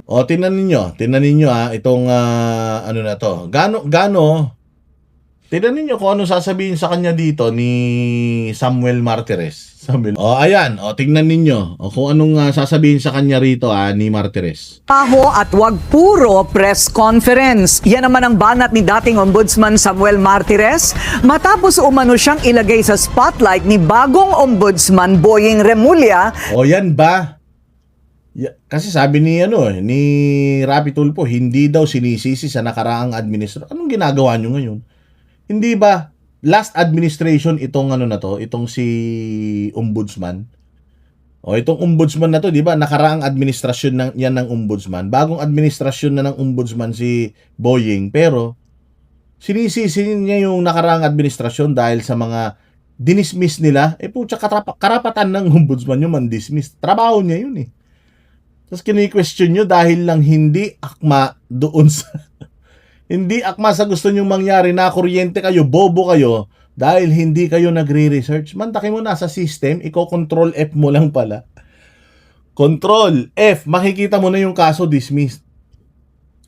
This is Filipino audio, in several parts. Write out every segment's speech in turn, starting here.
O tingnan ninyo itong ano na to. Tingnan ninyo kung ano sasabihin sa kanya dito ni Samuel Martires. O ayan, o tingnan ninyo o kung anong sasabihin sa kanya rito ni Martires. Paho at wag puro press conference. Yan naman ang banat ni dating Ombudsman Samuel Martires matapos umano siyang ilagay sa spotlight ni bagong Ombudsman Boying Remulla. O yan ba? Kasi sabi ni ni Rapi Tulfo, hindi daw sinisisi sa nakaraang administrasyon. Anong ginagawa nyo ngayon? Hindi ba last administration itong itong si Ombudsman? O itong Ombudsman na to, 'di ba? Nakaraang administrasyon ng Ombudsman. Bagong administrasyon na ng Ombudsman si Boying, pero sinisisi niya yung nakaraang administrasyon dahil sa mga dinismiss nila. Putya, karapatan ng Ombudsman yung man-dismiss. Trabaho niya yun Tapos kini-question nyo dahil lang hindi akma doon sa hindi akma sa gusto nyong mangyari, na kuryente kayo, bobo kayo dahil hindi kayo nagre-research. Mandaki mo na sa system, i-control F mo lang pala. Control F, makikita mo na yung kaso dismissed.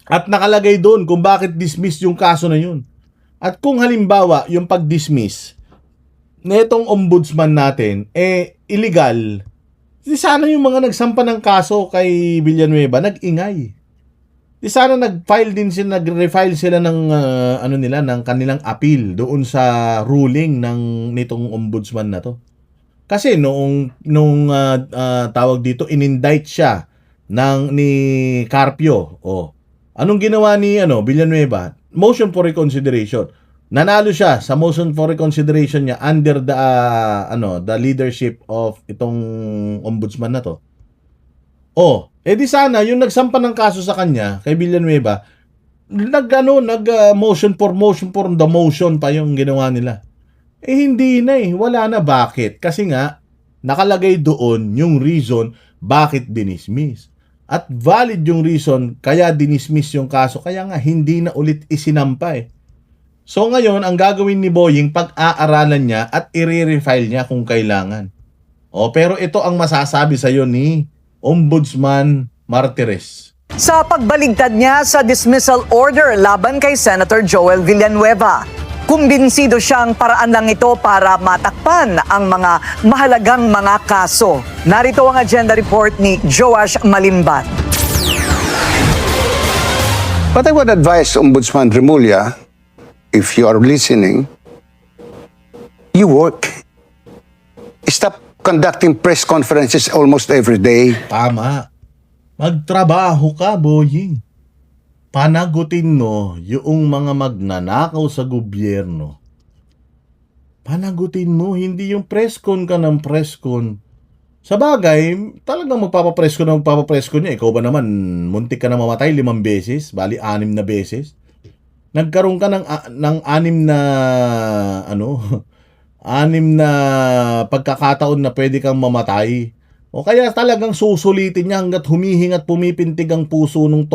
At nakalagay doon kung bakit dismissed yung kaso na yun. At kung halimbawa yung pag-dismiss netong ombudsman natin illegal, di sana yung mga nagsampa ng kaso kay Villanueva nag-ingay. Di sana nag-refile sila ng ng kanilang appeal doon sa ruling nitong ombudsman na to. Kasi nung tawag dito, inindict siya ni Carpio. Anong ginawa ni Villanueva? Motion for reconsideration. Nanalo siya sa motion for reconsideration niya under the leadership of itong ombudsman na to. Di sana yung nagsampa ng kaso sa kanya kay Villanueva, motion for the motion pa yung ginawa nila. Hindi na wala na. Bakit? Kasi nga nakalagay doon yung reason bakit dinismiss. At valid yung reason kaya dinismiss yung kaso, kaya nga hindi na ulit isinampa So ngayon, ang gagawin ni Boying, pag-aaralan niya at i-refile niya kung kailangan. Pero ito ang masasabi sa'yo ni Ombudsman Martires. Sa pagbaligtad niya sa dismissal order laban kay Senator Joel Villanueva, kumbinsido siyang paraan lang ito para matakpan ang mga mahalagang mga kaso. Narito ang agenda report ni Joash Malimbat. But I would advise Ombudsman Remulla, if you are listening, you work. Stop conducting press conferences almost every day. Tama. Magtrabaho ka, Boying. Panagutin mo yung mga magnanakaw sa gobyerno. Panagutin mo, hindi yung press con ka ng press con. Sa bagay, talagang magpapapress con niya. Ikaw ba naman, muntik ka na mamatay 5 beses, bali 6 na beses. Nagkaroon ka ng 6 na 6 na pagkakataon na pwede kang mamatay. Kaya talagang susulitin niya hanggat humihing at pumipintig ang puso ng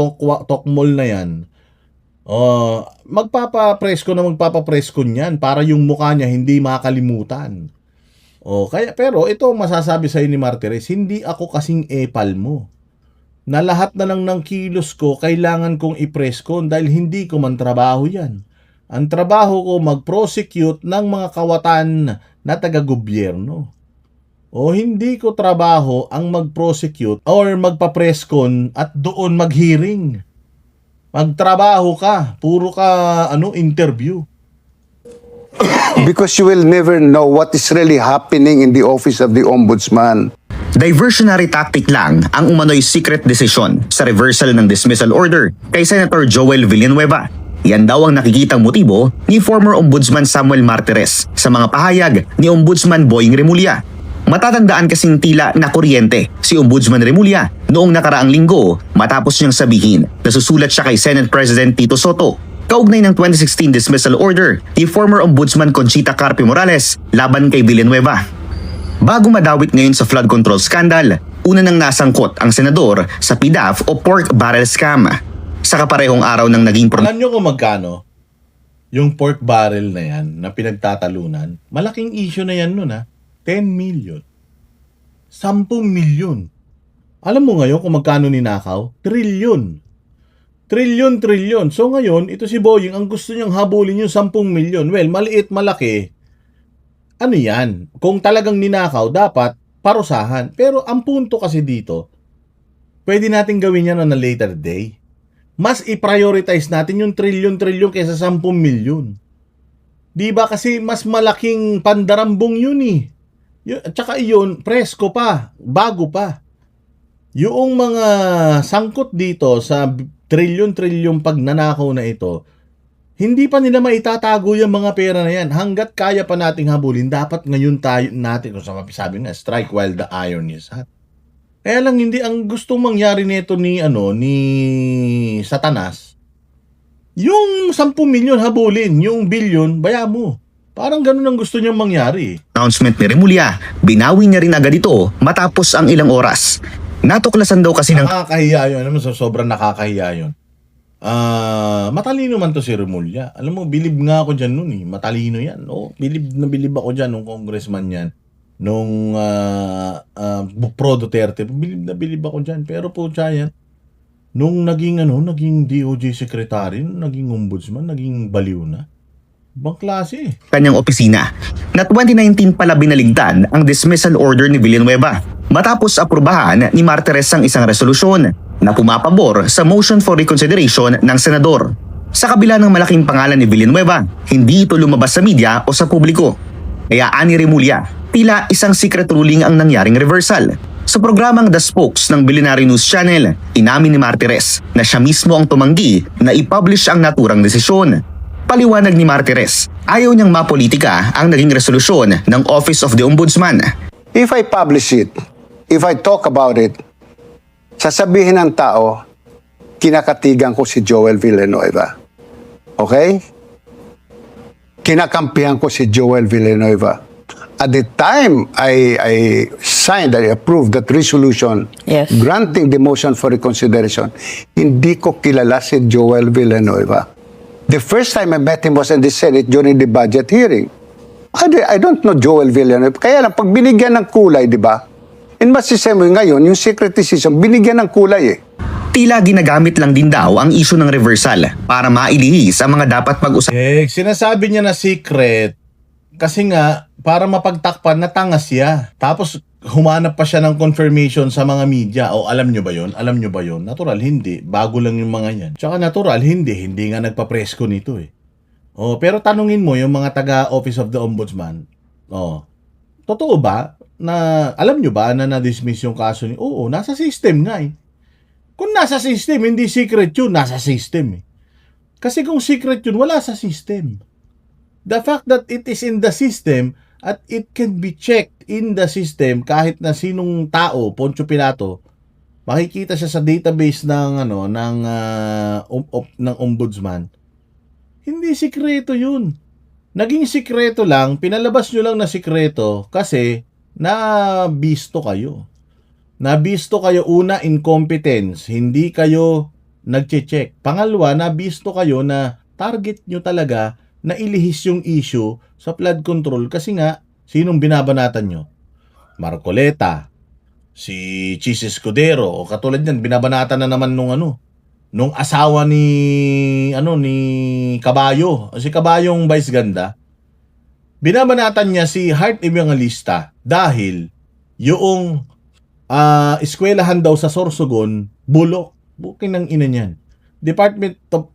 tokmol na yan. Magpapapress ko niyan para yung mukha niya hindi makalimutan. Pero ito masasabi sa ni Martires, hindi ako kasing epal mo. Na lahat na lang ng kilos ko kailangan kong i-press con dahil hindi ko man trabaho yan. Ang trabaho ko mag-prosecute ng mga kawatan na taga-gobyerno. Hindi ko trabaho ang mag-prosecute or magpa-press con at doon mag-hearing. Magtrabaho ka, puro ka interview. Because you will never know what is really happening in the office of the Ombudsman. Diversionary tactic lang ang umano'y secret decision sa reversal ng dismissal order kay Senator Joel Villanueva. Yan daw ang nakikitang motibo ni former Ombudsman Samuel Martires sa mga pahayag ni Ombudsman Boying Remulla. Matatandaan kasing tila na kuryente si Ombudsman Remulla noong nakaraang linggo matapos niyang sabihin na susulat siya kay Senate President Tito Soto kaugnay ng 2016 dismissal order ni former Ombudsman Conchita Carpio Morales laban kay Villanueva. Bago madawit ngayon sa flood control scandal, una nang nasangkot ang senador sa PDAF o pork barrel scam. Sa kaparehong araw ng naging Alam nyo kung magkano yung pork barrel na yan na pinagtatalunan? Malaking issue na yan nun 10 million. 10 million. Alam mo ngayon kung magkano ninakaw? Trilyon. Trilyon. So ngayon, ito si Boying, ang gusto niyang habulin yung 10 milyon. Well, maliit, malaki. Ano yan? Kung talagang ninakaw, dapat parusahan. Pero ang punto kasi dito, pwede natin gawin yan on a later day. Mas i-prioritize natin yung trilyon kaysa 10 milyon. Di ba kasi mas malaking pandarambong yun eh. At saka yun, presko pa, bago pa. Yung mga sangkot dito sa trilyon pagnanakaw na ito, hindi pa nila maitatago yung mga pera na yan. Hanggat kaya pa nating habulin, dapat ngayon tayo natin, kung sabi nga, strike while the iron is hot. Kaya lang hindi ang gustong mangyari nito ni Satanas. Yung 10 milyon habulin, yung bilyon, baya mo. Parang ganun ang gusto niyang mangyari. Announcement ni Remulla, binawi niya rin agad ito matapos ang ilang oras. Natuklasan daw kasi ng Nakakahiya yun. Alam mo, sobrang nakakahiya yun. Matalino man to si Remulla. Alam mo, bilib nga ako dyan nun eh. Matalino yan. Oh, bilib ako dyan nung congressman yan. Nung Pro Duterte. Bilib ako dyan. Pero po siya yan. Nung naging DOJ secretary, naging ombudsman, naging baliw na. Ibang klase eh. kanyang opisina na 2019 pala binaligtad ang dismissal order ni Villanueva matapos aprubahan ni Martires ang isang resolusyon na pumapabor sa motion for reconsideration ng senador. Sa kabila ng malaking pangalan ni Villanueva, hindi ito lumabas sa media o sa publiko. Kaya ani Remulla, tila isang secret ruling ang nangyaring reversal. Sa programang The Spokes ng Billionaire News Channel, inamin ni Martires na siya mismo ang tumanggi na i-publish ang naturang desisyon. Paliwanag ni Martires, ayaw niyang mapolitika ang naging resolusyon ng Office of the Ombudsman. If I publish it, if I talk about it, sasabihin ng tao, kinakatigan ko si Joel Villanueva. Okay? Kinakampihan ko si Joel Villanueva. At the time I signed, I approved that resolution granting the motion for reconsideration, hindi ko kilala si Joel Villanueva. The first time I met him was in the Senate during the budget hearing. I don't know Joel Villanueva. Kaya lang, pag binigyan ng kulay, di ba? In masisemo ngayon, yung secret decision, binigyan ng kulay eh. Tila ginagamit lang din daw ang issue ng reversal para mailihis ang mga dapat pag-usapan. Sinasabi niya na secret kasi nga para mapagtakpan na tanga siya. Tapos humanap pa siya ng confirmation sa mga media. O alam nyo ba yon? Alam nyo ba yon? Natural, hindi. Bago lang yung mga yan. Tsaka natural, hindi. Hindi nga nagpa-presko nito eh. Oh, pero tanungin mo yung mga taga-Office of the Ombudsman. Oh, totoo ba na, alam nyo ba na na-dismiss yung kaso niyo? Oo, nasa system nga eh. Kung nasa system, hindi secret yun, nasa system eh. Kasi kung secret yun, wala sa system. The fact that it is in the system at it can be checked in the system kahit na sinong tao, Poncio Pilato, makikita siya sa database ng ng ombudsman. Hindi sikreto 'yun. Naging sikreto lang, pinalabas nyo lang na sikreto kasi nabisto kayo. Nabisto kayo una incompetence, hindi kayo nagche-check. Pangalawa, nabisto kayo na target nyo talaga na ilihis yung issue sa flood control kasi nga, sinong binabanatan nyo? Marcoleta, si Chis Escudero, o katulad yan, binabanatan na naman nung asawa ni Caballo, si Caballo yung Vice Ganda. Binabanatan niya si Heart Evangelista dahil yung eskwelahan daw sa Sorsogon, bulok. Buking ng ina niyan. Department of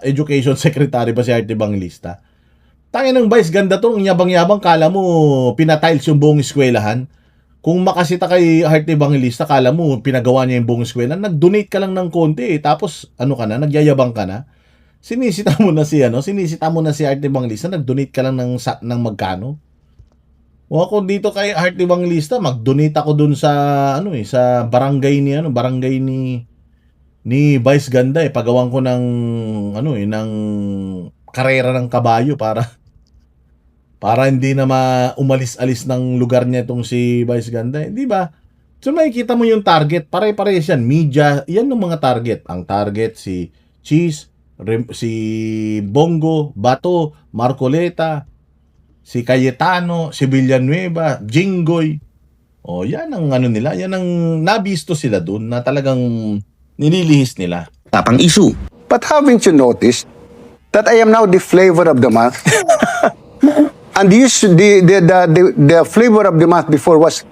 Education Secretary ba si Heart Evangelista? Tangin ng Vice Ganda to, ang yabang-yabang, kala mo pinatiles yung buong eskwelahan. Kung makasita kay Heart Evangelista, kala mo pinagawa niya yung buong eskwelahan, nag-donate ka lang ng konti tapos nagyayabang ka na. Sinisita mo na si Heart Evangelista, nag-donate ka lang ng magkano? O ako dito kay Heart Evangelista, mag-donate ako dun sa sa barangay ni Vice Ganda pagawan ko ng ng karera ng kabayo para hindi na umalis-alis ng lugar niya itong si Vice Ganda, di ba? So makikita mo yung target, pare-parehas yan, media, yan yung mga target. Ang target si Chis, si Bongo, Bato, Marcoleta, si Cayetano, si Villanueva, Jinggoy. O yan ang ano nila, yan ang nabisto sila dun na talagang nililihis nila. Tapang issue. But haven't you noticed that I am now the flavor of the month? And the flavor of the month before was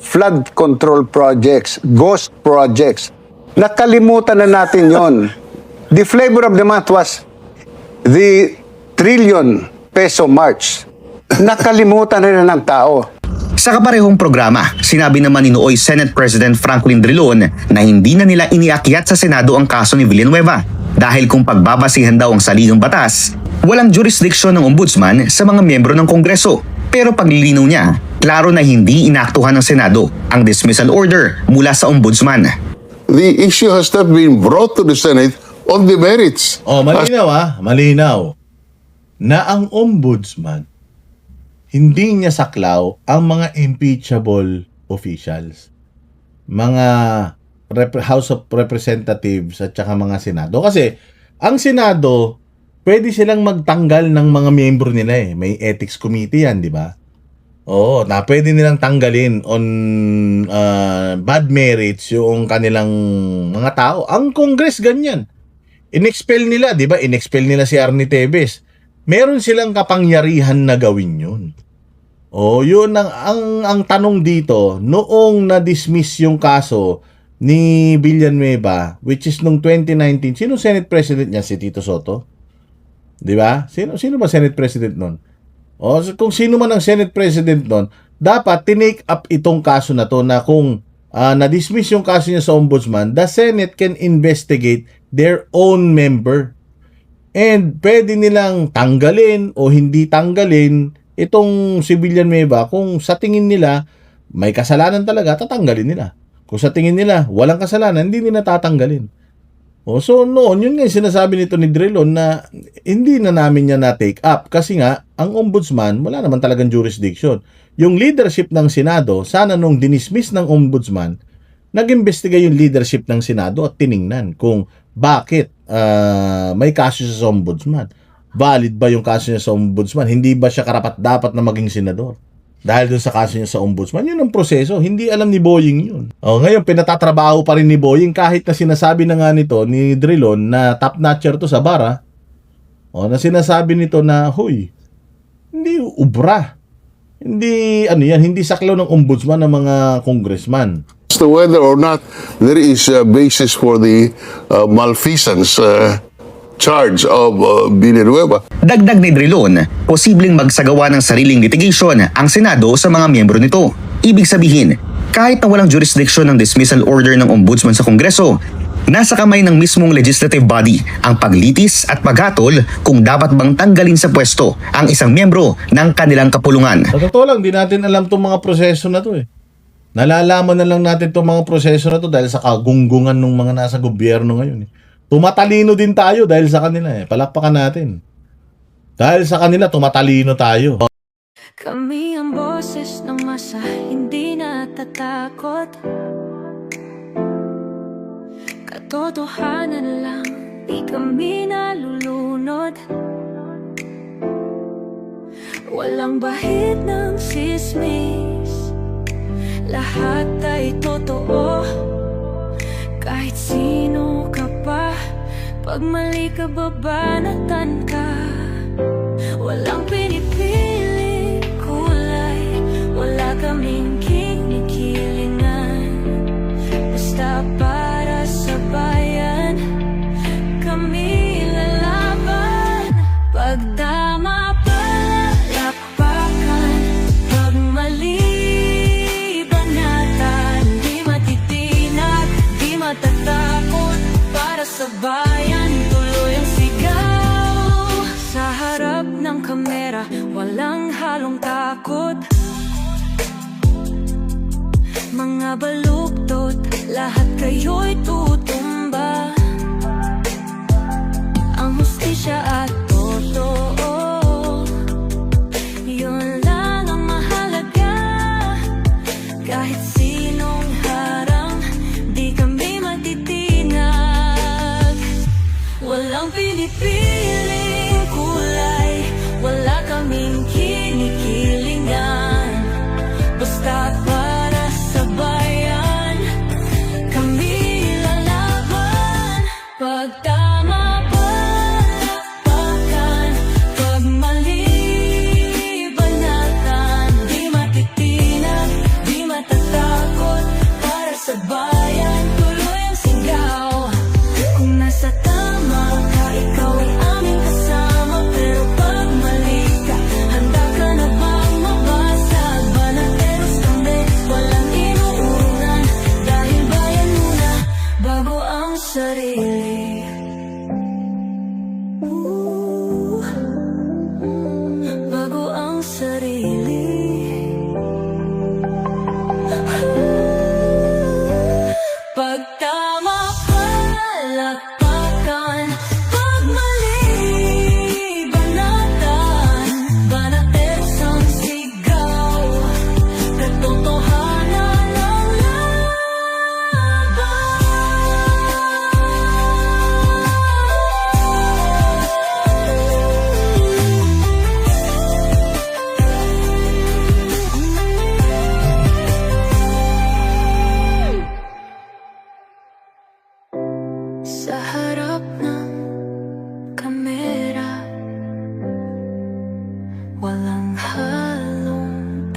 flood control projects, ghost projects. Nakalimutan na natin yon. The flavor of the month was the trillion peso march. Nakalimutan na ng tao. Sa kaparehong programa, sinabi naman ni Nooy Senate President Franklin Drilon na hindi na nila iniakyat sa Senado ang kaso ni Villanueva dahil kung pagbabasihan daw ang saligang batas, walang jurisdiksyon ng ombudsman sa mga miyembro ng Kongreso. Pero paglilinaw niya, klaro na hindi inaktuhan ng Senado ang dismissal order mula sa ombudsman. The issue has not been brought to the Senate on the merits. O malinaw malinaw na ang ombudsman hindi niya saklaw ang mga impeachable officials. Mga House of Representatives at saka mga Senado. Kasi ang Senado, pwede silang magtanggal ng mga miyembro nila eh. May ethics committee yan, di ba? Oo, na pwede nilang tanggalin on bad merits yung kanilang mga tao. Ang Congress ganyan. Inexpel nila, di ba? Inexpel nila si Arnie Tevez. Meron silang kapangyarihan na gawin yun. O, yun ang tanong dito, noong na-dismiss yung kaso ni Villanueva, which is nung 2019, sino Senate President niya? Si Tito Soto? Di ba? Sino ba Senate President nun? O, kung sino man ang Senate President nun, dapat tinake up itong kaso na to na kung na-dismiss yung kaso niya sa Ombudsman, the Senate can investigate their own member. And pwede nilang tanggalin o hindi tanggalin itong si Villanueva kung sa tingin nila may kasalanan talaga, tatanggalin nila. Kung sa tingin nila walang kasalanan, hindi nila tatanggalin. O, so noon, yun nga yung sinasabi nito ni Drilon na hindi na namin niya na-take up kasi nga, ang ombudsman, wala naman talagang jurisdiction. Yung leadership ng Senado, sana nung dinismiss ng ombudsman, nag-imbestiga yung leadership ng Senado at tiningnan kung bakit may kaso siya sa ombudsman. Valid ba yung kaso niya sa ombudsman? Hindi ba siya karapat-dapat na maging senador? Dahil dun sa kaso niya sa ombudsman, yun ang proseso. Hindi alam ni Boying yun. O, ngayon, pinatatrabaho pa rin ni Boying kahit na sinasabi na nga nito ni Drilon na top-notcher to sa bara. O, na sinasabi nito na, huy, hindi ubra. Hindi, hindi saklaw ng ombudsman ng mga congressman. As to whether or not there is a basis for the malfeasance charge of Villanueva. Dagdag ni Drilon, posibleng magsagawa ng sariling litigation ang Senado sa mga miyembro nito. Ibig sabihin, kahit na walang jurisdiction ng dismissal order ng ombudsman sa Kongreso, nasa kamay ng mismong legislative body ang paglitis at paghatol kung dapat bang tanggalin sa pwesto ang isang miyembro ng kanilang kapulungan. Sa totoo lang, di natin alam itong mga proseso na to eh. Nalalaman na lang natin itong mga proseso na to dahil sa kagunggungan ng mga nasa gobyerno ngayon eh. Tumatalino din tayo dahil sa kanila eh. Palakpakan natin. Dahil sa kanila, tumatalino tayo. Kami ang boses ng masa, hindi natatakot. Katotohanan lang, di kami nalulunod. Walang bahid ng sismis, lahat ay totoo. Kahit sino ka pa, pag mali ka babanatan ka. Walang pinipili kulay, wala kaming kinikilingan. Basta para sa bayan, kami lalaban. Pag tama palapakan, pag mali banatan. Di matitinag, di matatakot, para sa bayan tuloy ang sigaw. Sa harap ng kamera, walang halong takot. Mga baluktot, lahat kayo'y tutumba. Ang hustisya at totoo, yun lang ang mahalaga. Kahit sinong harang, di kami matitinag. Walang pinipiling kulay, wala kaming kinikilingan. Basta para ang sarili. Bago ang sarili. Pag tama palakpakan, pag mali banatan, banateros ang sigaw, katotohanan ang sa harap ng kamera, walang halong